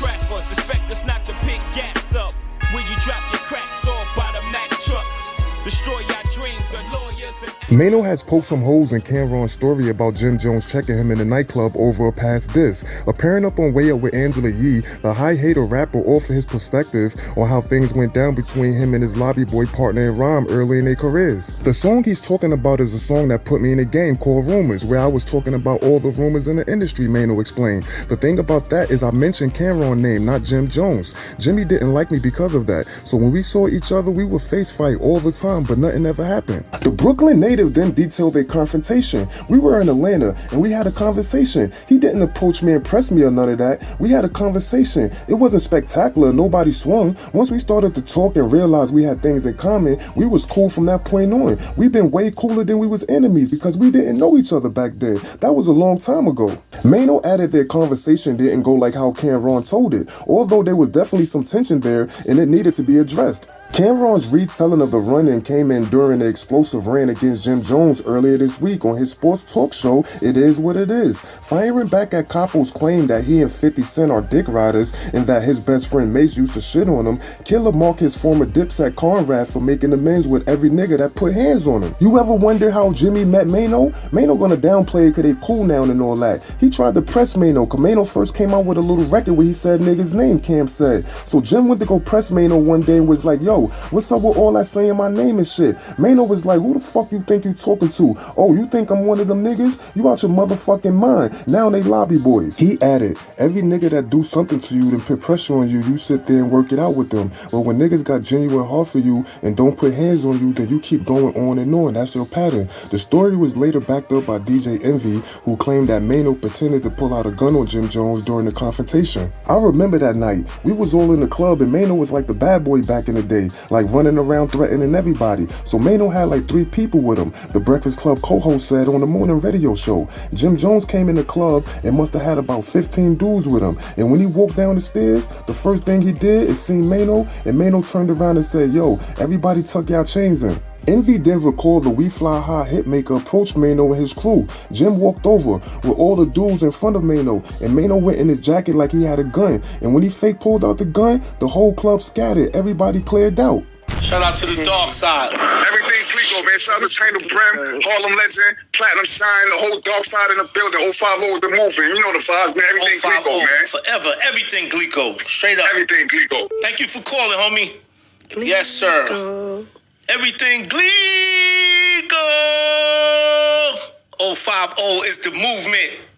trappers. Expect us not to pick gaps up when you drop your cracks off by the Mack trucks. Destroy your dreams of lawyers and... Maino has poked some holes in Cam'ron's story about Jim Jones checking him in the nightclub over a past diss. Appearing up on Way Up with Angela Yee, the high hater rapper offered his perspective on how things went down between him and his lobby boy partner in rhyme early in their careers. The song he's talking about is a song that put me in a game called Rumors, where I was talking about all the rumors in the industry, Maino explained. The thing about that is I mentioned Cam'ron's name, not Jim Jones. Jimmy didn't like me because of that, so when we saw each other, we would face fight all the time, but nothing ever happened. The Brooklyn native then detailed their confrontation. We were in Atlanta and we had a conversation. He didn't approach me and press me or none of that. We had a conversation. It wasn't spectacular, nobody swung. Once we started to talk and realized we had things in common, we was cool from that point on. We've been way cooler than we was enemies because we didn't know each other back then. That was a long time ago. Maino added their conversation didn't go like how Cam'ron told it, although there was definitely some tension there and it needed to be addressed. Cam'ron's retelling of the run-in came in during the explosive rant against Jim Jones earlier this week on his sports talk show, It Is What It Is, firing back at Capo's claim that he and 50 Cent are dick riders and that his best friend Mace used to shit on him. Killer marked his former Dipset Conrad for making amends with every nigga that put hands on him. You ever wonder how Jimmy met Maino? Maino gonna downplay it cause they cool now and all that. He tried to press Maino cause Maino first came out with a little record where he said nigga's name, Cam said. So Jim went to go press Maino one day and was like, yo, what's up with all that saying my name and shit? Maino was like, who the fuck you think you talking to? Oh, you think I'm one of them niggas? You out your motherfucking mind. Now they lobby boys. He added, every nigga that do something to you then put pressure on you, you sit there and work it out with them. But when niggas got genuine heart for you and don't put hands on you, then you keep going on and on. That's your pattern. The story was later backed up by DJ Envy, who claimed that Maino pretended to pull out a gun on Jim Jones during the confrontation. I remember that night. We was all in the club and Maino was like the bad boy back in the day, like running around threatening everybody. So Maino had like 3 people with him, the Breakfast Club co-host said on the morning radio show. Jim Jones came in the club and must have had about 15 dudes with him. And when he walked down the stairs, the first thing he did is see Maino, and Maino turned around and said, yo, everybody tuck y'all chains in. Envy then recalled the We Fly High hitmaker approached Maino and his crew. Jim walked over with all the dudes in front of Maino, and Maino went in his jacket like he had a gun. And when he fake pulled out the gun, the whole club scattered. Everybody cleared out. Shout out to the dark side. Everything's legal, man. Shout out to Chain of Brim, Harlem Legend, Platinum Shine, the whole dark side in the building. 050 is the movement. You know the vibes, man. Everything Glico, man. Forever. Everything Glico. Straight up. Everything Glico. Thank you for calling, homie. Yes, sir. Everything Glico. 050 is the movement.